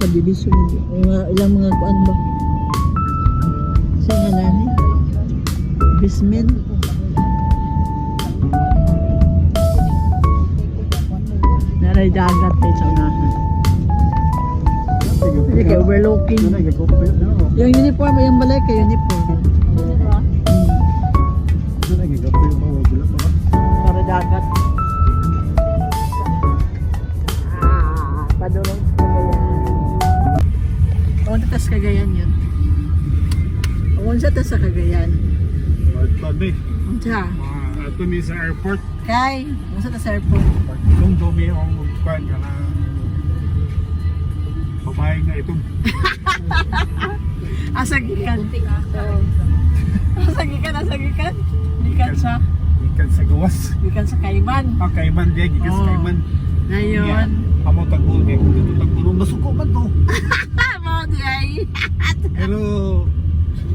subdivision. Ilang mga kuan ba? Sa ngalan eh? Basement. Naray dagat eh sa unahan. Hindi kayo overlooking. Yung uniform, yung balay kayo uniform. Para dagat. Padulong sa Cagayan. Unsa tas Cagayan yun? Unsa tas sa Cagayan? Pagbe. Unsa? Ato ni sa airport. Kay, unsa tas sa airport? Kung dumi ang magkuhan ka na babae nga ito. Asagikan. Asagikan. Gikan sa Ikan sa gawas. gikan sa Kaiman. Kaiman dia, ikan sa Oh. Kaiman. Ngayon. Amo tagul kay kung dito tagul masuko man to. Mo di ay. Pero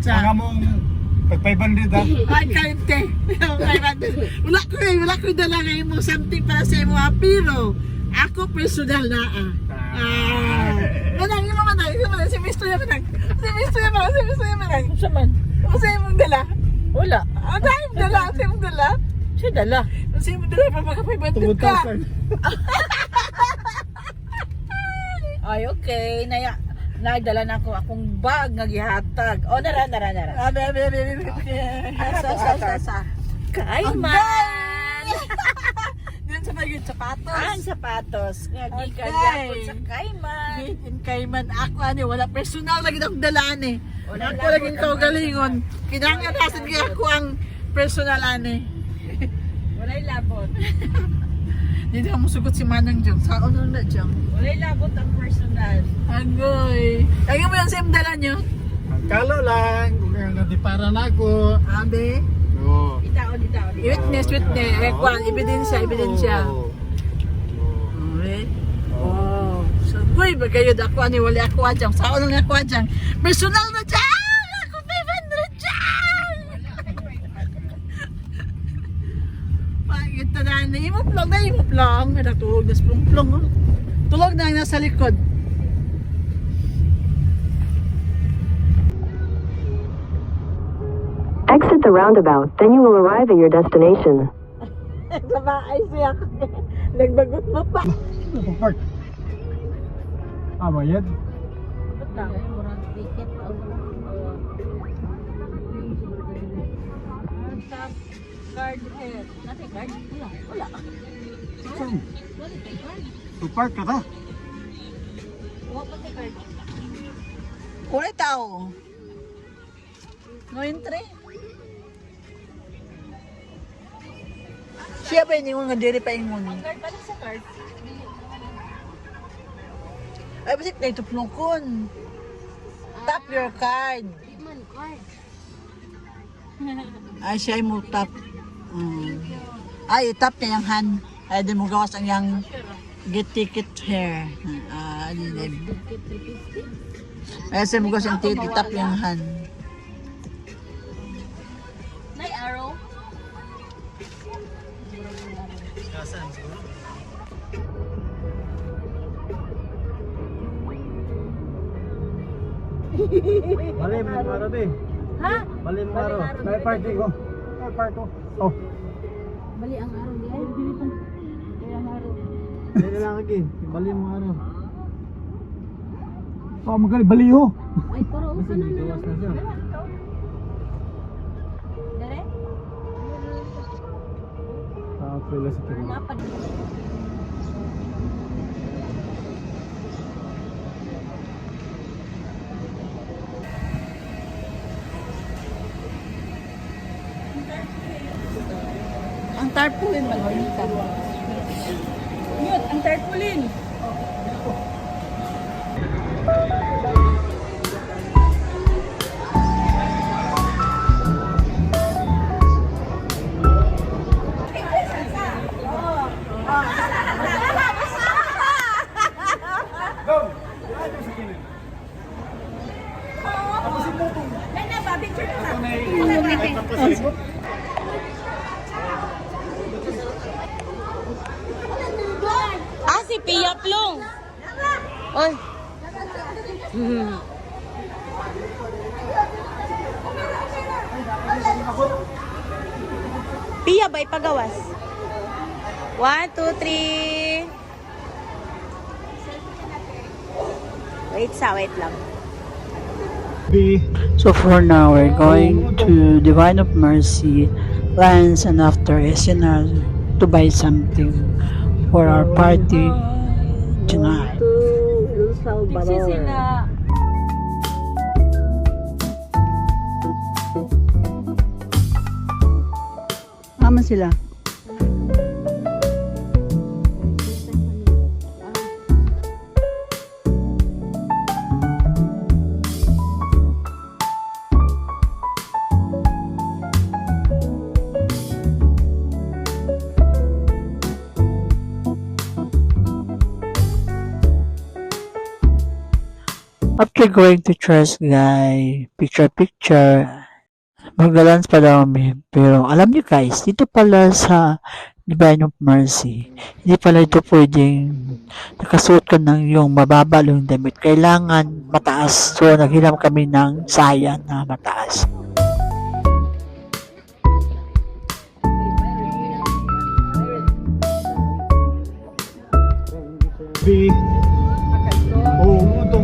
Sa ang among pag 500 ha. ay kainte. Wala ko dala ngayon mo something para sa imo pero ako personal na Manang si Mr. Manang. Si Mr. Manang. Saman? Kasi imong dala. Wala. Ang dahil dala, kasi imong dala. Siya dala. Kasi imong dala pa maka-500 ka. 2,000. Ay, okay. Nagdala na ako akong bag nga gihatag. O, nara. Sa. Kaiman! Diyan sa mga sapatos. Ang sapatos. Nga gikan Okay. yapon sa Kaiman. In Kaiman, ako wala personal lagi akong dalaan eh. Wala Ako lang, lagi kaugalingon. Kinangan nasin kaya ako ang personal ane. Wala'y labot. Hindi na mo sugot si Manang dyan. Saan na dyan? Wala'y labot ang personal. Agoy. Kaya mo yung same dala nyo? Ang kalo lang kung nadiparan ako. Abe. Oo. Itaon. Witness. Kwan, ebidensya. Oo. Okay. Oh. So, boy, ba kayo ako ani wala ako dyan. Saan na ako dyan? Personal na dyan! Ako 500 dyan! Pakita na na. Imop lang. May natulog na plong. Oh. Tulog na ang nasa likod. Exit the roundabout, then you will arrive at your destination. Sa bahay siya. Nagbagot mo pa. Park. Bayad? Ba't lang? Murang ticket. Tap card head. Natin card? Wala. Saan? To park ka ta? Wala pa si card. Kulay tao. No entry. Siya ba hindi mo nga diri pa ingon? Card pa sa card. Ay, basik na ito plungkon. Tap your card. Man, card. Ay, siya mo tap. Ay, tap niya yung hand. Ay, di mo gawas ang yung get ticket here. Ay, siya mo gawas yung ticket, tap yung hand. May arrow? Bali mo araw be. Ha? Bali mo Bali araw. araw. May party ko. May party ko. Oh. Bali ang araw di ay dito. Bali ang araw. Dili lang lagi. Bali mo araw. Oh, magali baliho. Ay pero Kasi gawas na siya. Dere? Pila sa kanya. Napad. Ang tarpaulin ba? Yun, ang tarpaulin. Ah, si Pia Plong. Oy, Pia ba ipagawas? 1, 2, 3. Wait lang. B. So for now, we're going to Divine of Mercy, Lance, and after SNR to buy something for our party tonight. Mama sila. After going to church, guys, picture, maglalans pa daw kami. Pero alam niyo guys, dito pala sa Divine of Mercy, hindi pala ito pwedeng nakasuot ka ng yung mababa yung damit. Kailangan mataas. So, naghiram kami ng saya na mataas. B. Oo, ito.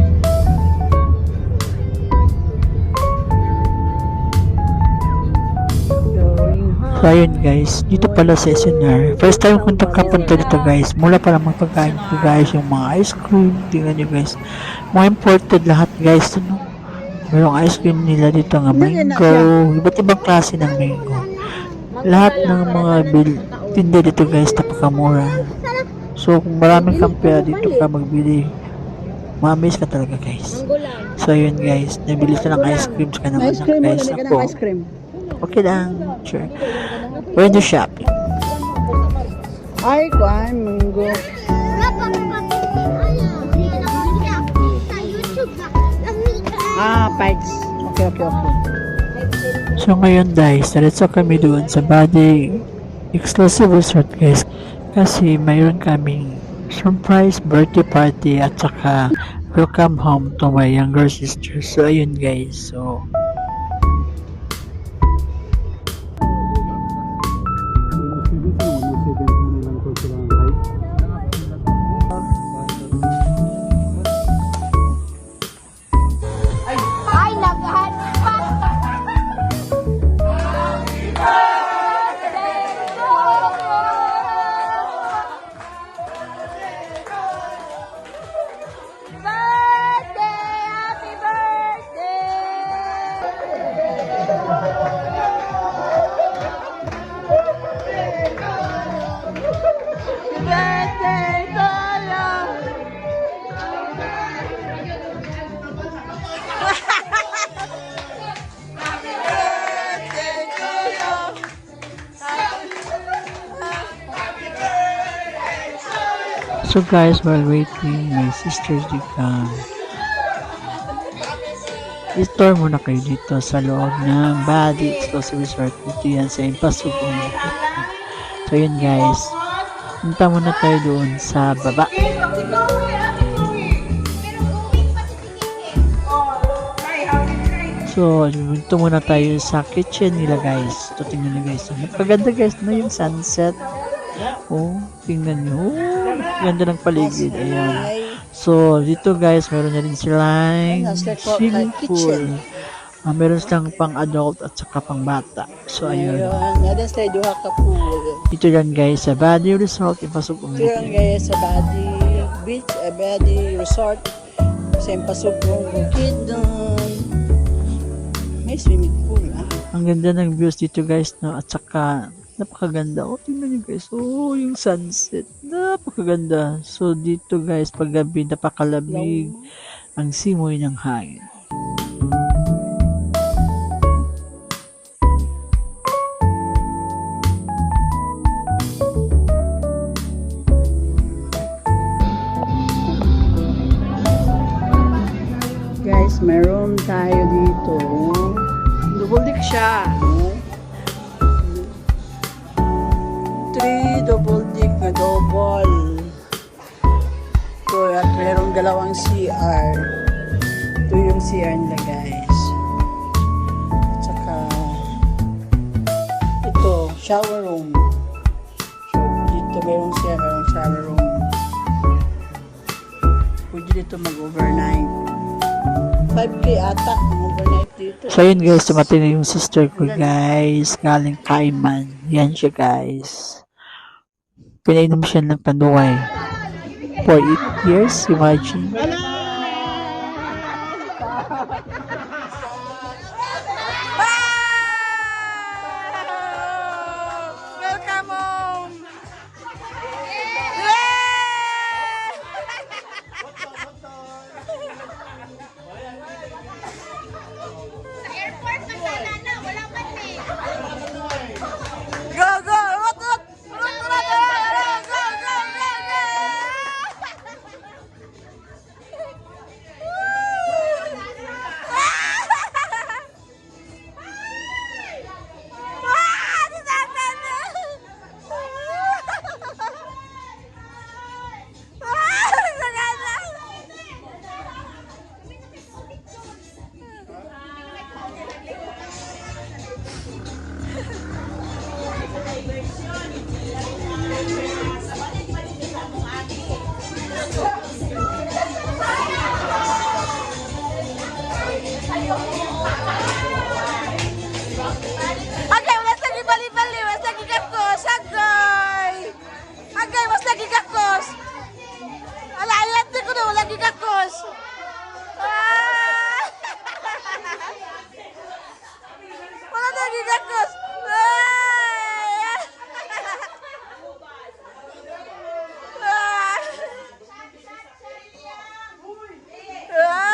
So, ayun guys, dito pala sa SNR. First time kong nakapunta dito guys. Mula pa lang magpagkain dito guys, yung mga ice cream. Tingnan nyo guys. Mga imported lahat guys. Ano? Mayroong ice cream nila dito nga mango. Iba't ibang klase ng mango. Lahat ng mga tinda dito guys, napakamura. So, kung maraming kang pera dito ka magbili, ma-amaze ka talaga guys. So, ayun guys, nabili ko ng ice cream sa naman ng guys ako. Okay lang, sure. We're in the shopping. Ay, kuan, munggo. Parts. Okay. So ngayon guys, diretso kami doon sa Body Exclusive Resort guys. Kasi mayroon kaming surprise birthday party at saka welcome home to my younger sister. So ayun guys, so So guys, while waiting, my sisters did come. I-store muna kayo dito sa loob ng Body Exclusive Resort. Dito yan sa Impasugong. So yun guys, punta muna tayo doon sa baba. So, dito muna tayo sa kitchen nila guys. Ito tingnan nyo guys. Napaganda guys na yung sunset. Oh, tingnan nyo. Ganda ng paligid. Ayan. So, dito guys, meron na rin silang swimming pool. Meron silang pang adult at saka pang bata. So, ayun. Dito yan guys, sa Body Resort. Impasugong. Ito yan guys sa Body Beach, Body Resort. Sa Impasugong Bukid doon. May swimming pool. Ang ganda ng views dito guys, no? At saka napakaganda. Oh, tingnan nyo guys. Oh, yung sunset. Napakaganda. So, dito guys, paggabi, napakalamig. Ang simoy ng hangin. Guys, meron tayo dito. Double deck siya. 3 double deck na double. So, at merong dalawang CR. CR nila guys. At saka ito, shower room. So, dito mayroong shower room. Pwede dito mag-overnight. 5K ata ang overnight dito. So yun guys, tumating na yung sister ko guys, galing Cayman. Yan siya guys. Pinainom siya ng panuway. For 8 years, imagine. Welcome home! Sa airport, masala na. Wala man eh. Go, go! Rut, rut! Rut, rut! Go, go, go, go! Agay, mas lagi bali-bali, mas lagi kakos, agay! Agay, mas lagi kakos! Ala, ayat ko na, lagi kakos! Ah! Wala lagi kakos! Ay!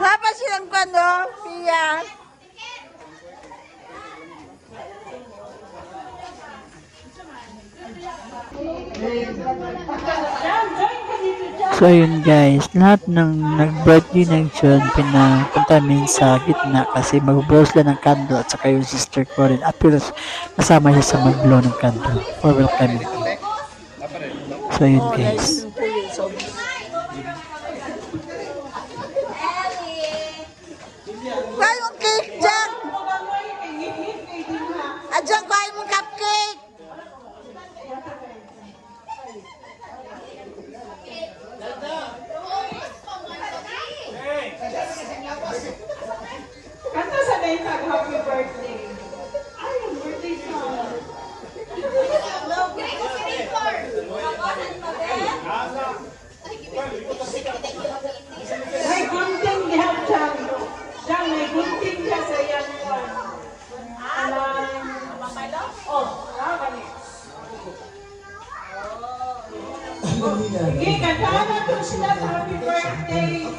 Dapat silang kwando, Pia. So yun guys, lahat ng nag-birthday ng John, pinapunta namin sa gitna kasi mag-blow sila ng candle at saka yung sister ko rin. At plus, kasama siya sa mag-blow ng candle for welcoming. So yun guys. Kuha yung cake dyan. Adyan, kuha yung cupcake. Kanta sa Daytag, happy birthday. Ay, yung birthday song. May gunting dihan dyan. Dyan, may gunting dyan sa yan. Oh, nakakani. Sige, kantaan natin sila sa happy birthday.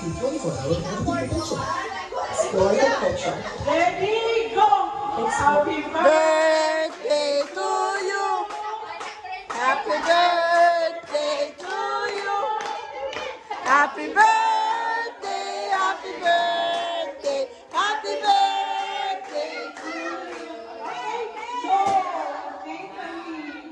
Ready, go! Happy birthday! Birthday to you. Happy birthday to you. Happy birthday, happy birthday, happy birthday to you. Go! Okay, kami.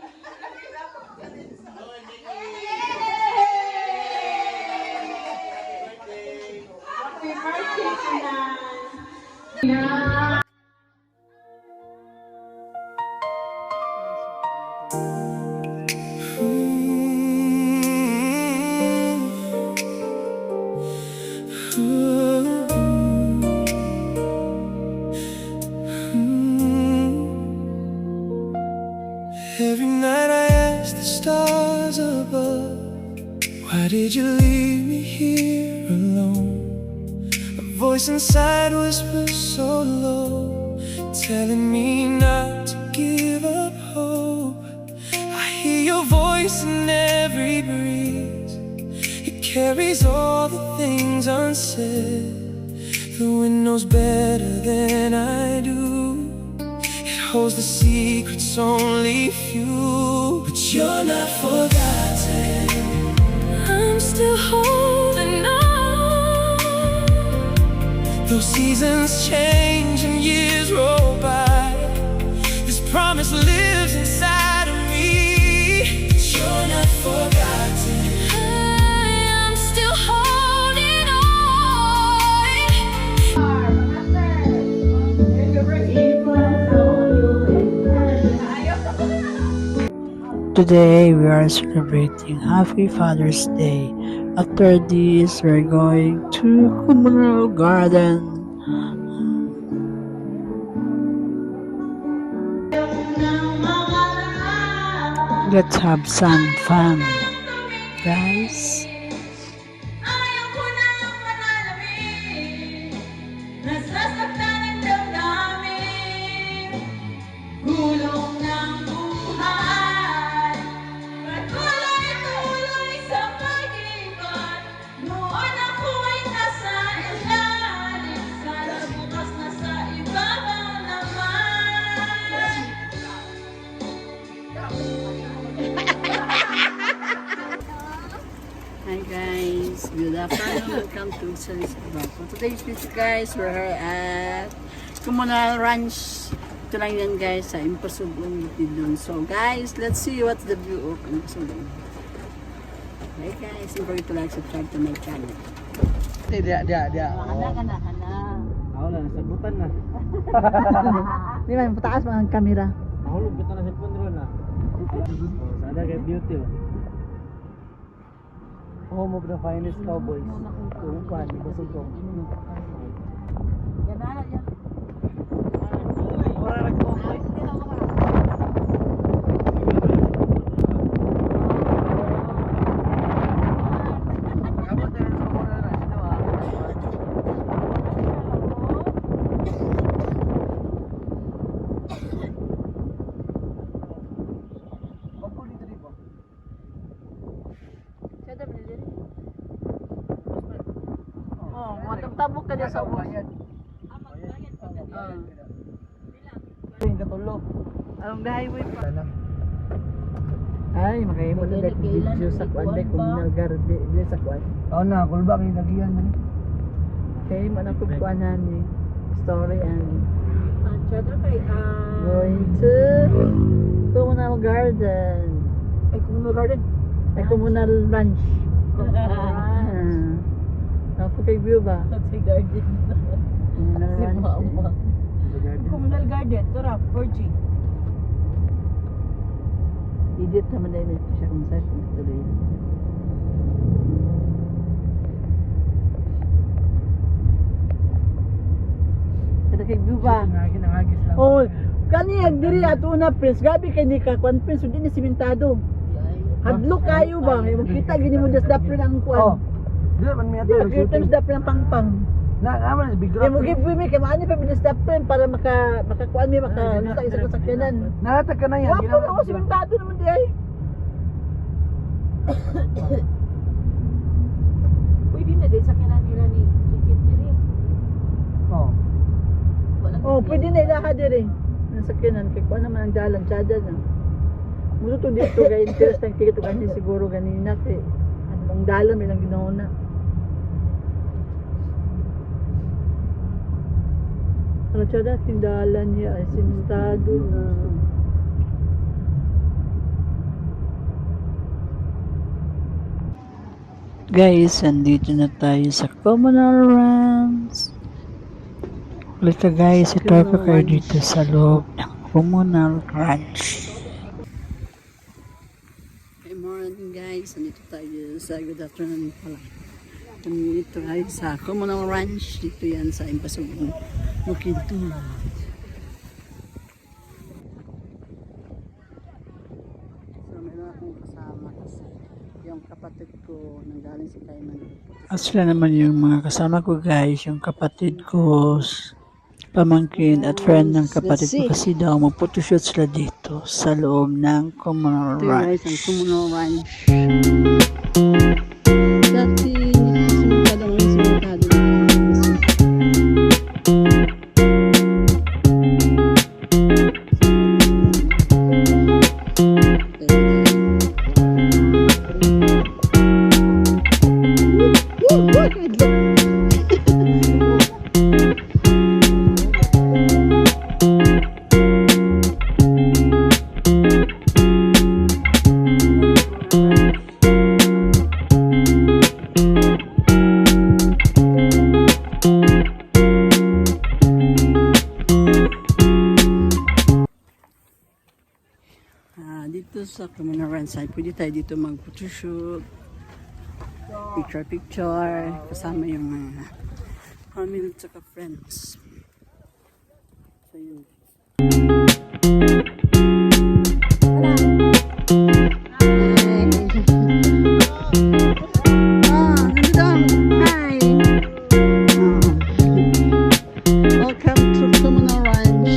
Happy birthday, Anan. Why did you leave me here alone? A voice inside whispers so low, telling me not to give up hope. I hear your voice in every breeze. It carries all the things unsaid. The wind knows better than I do. It holds the secrets only few. But you're not forgotten. I'm still holding on. Though seasons change and years roll by, this promise lives inside of me. But you're not forgotten. I'm still holding Today we are celebrating Happy Father's Day. After this, we're going to communal garden. Let's have some fun, guys. Ayaw ko nang manalamin. Nasasaktan ang damdamin. Gulong ng buhay. Patuloy-tuloy sa pag-ibig. Noon ako'y nasa ilalim. Sana bukas nasa ibabaw naman. Hi guys, good afternoon. Welcome to Salis Vlog. For today's video guys, we're here at Communal Ranch. Ito lang yan guys, sa Impasugong Bukidnon. So guys, let's see what's the view of Impasugong. Okay guys, don't forget to like, subscribe to my channel. Dia. Hana. Ako na, nasagutan na. Di ba, pataas mga kamera. Mahulog kita na cellphone ron na. Sada kay beauty oh. Home of the finest cowboys. Kumpan, Impasugong. Yan na yan. Ora ra ko. Oh, matagtabok ka dyan sa ubos. Katulo. Along the highway pa. Ay, makahimo na dahil video sa kwan dahil communal garden sa kwan. Oo na, kulba kay nagiyan man. Okay, manapagkuanan ni story and going to communal garden. Ay, Communal Garden. Ay, communal ranch. Ako kay view ba? Sa garden. Communal ranch. Communal Garden, tara, 4G. Edit naman din ito siya kung saan tuloy. Kada kay view ba? Nangagis lang. Oh, kaniyag diri ato na prince. Gabi kay ni ka kwan prince di ni simentado. Hadlok kayo ba? Makita gini mo just dapre ang Oh. kwan. Dili man mi ato. Yeah, few times dapre ang pangpang. Na, naman big Kaya mo rock. give me kay maani pa bilis dapre para makakuan mi maka isa ka sakyanan. Nahatag ka na yan. Wapo na ako simentado naman di ay. Pwede na din sa kanan nila ni Kikit nila. Oh. Oh, pwede na ilaha diri. Ang sakyanan kay kuan naman ang dalan tsada na. Muso to dito kay interest ang ticket kanina siguro ganina kay ang dalan may lang ginauna. Ano tsada tindalan niya ay simentado na. Guys, andito na tayo sa Communal Ranch. Halika guys, ito ako kayo dito sa loob ng Communal Ranch. Good morning guys, nandito tayo sa good afternoon pala. Nandito tayo sa Communal Ranch, dito yan sa Impasugong Bukidnon. So meron akong kasama kasi yung kapatid ko nanggaling sa Cayman. At sila naman yung mga kasama ko guys, yung kapatid ko, pamangkin at friend ng kapatid ko kasi daw mag-photoshoot sila dito sa loob ng Communal Ito yung guys, Ranch. ang Communal Ranch. Dati, simentado ng simentado. Dito sa Communal Ranch side, pwede tayo dito mag-photoshoot, picture, kasama yung mga family at friends. So yun. Welcome to Communal Ranch.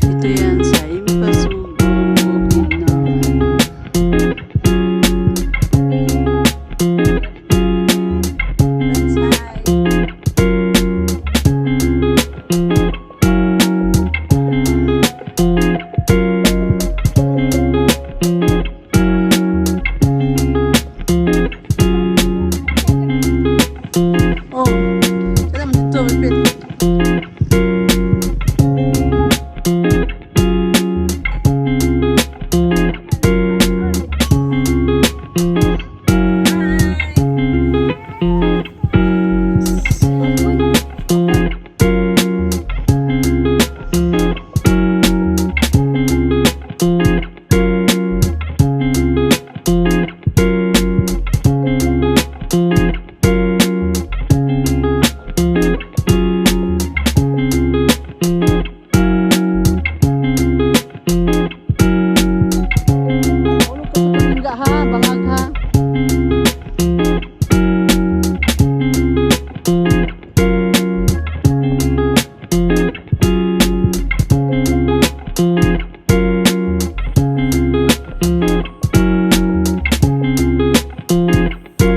Ito yan sa Impasugo, oh, salamat dito, Pete. Enggak ha, bangag ha.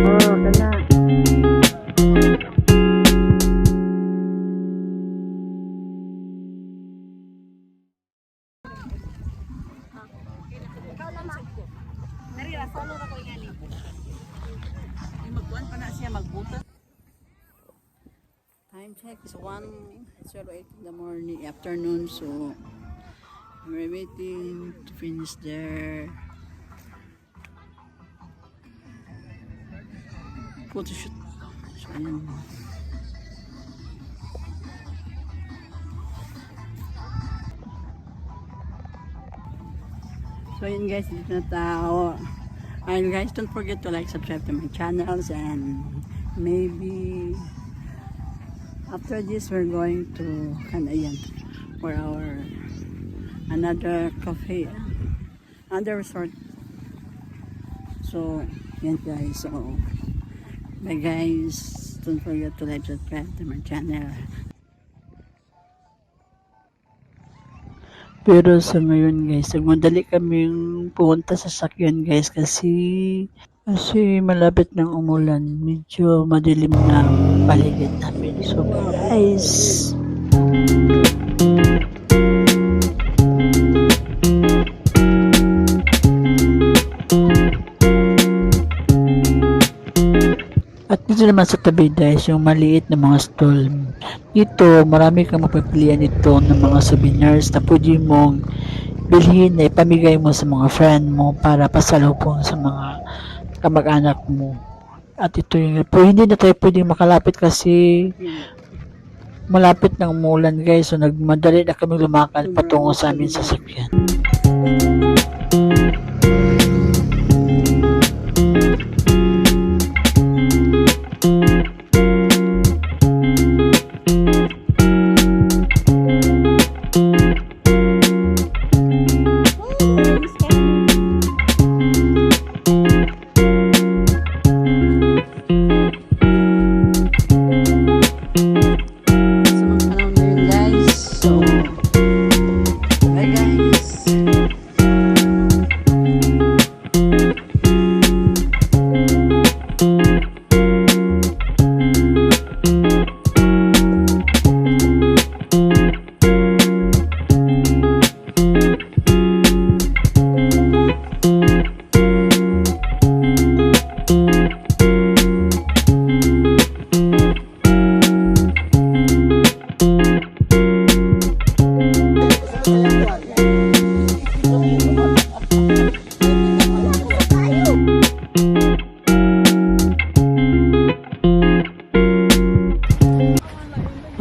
Oh, kena. Magkuhan pa na siya magbuta. Time check is 1:08 in the morning, afternoon, so we're waiting to finish their photoshoot. So, ayan. So yun guys, dito na tao. And guys, don't forget to like, subscribe to my channels, and maybe after this we're going to Canayan for our another cafe, another resort. So yan guys, so bye guys, don't forget to like, subscribe to my channel. Pero sa ngayon guys, nagmadali kaming pumunta sa sakyan guys kasi malapit ng umulan. Medyo madilim na ang paligid namin. So guys, at dito naman sa tabi guys, yung maliit na mga stall. Dito, marami kang mapapilian ito ng mga souvenirs na pwede mong bilhin na ipamigay mo sa mga friend mo para pasalubong sa mga kamag-anak mo. At ito yung, pero hindi na tayo pwedeng makalapit kasi malapit ng umulan guys. So nagmadali na kami lumakad patungo sa aming sasakyan. Sa mga panahon na yun, guys. So, bye guys.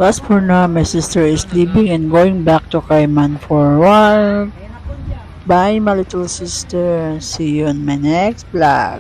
As for now, my sister is leaving and going back to Cayman for work. Bye, my little sister. See you on my next vlog.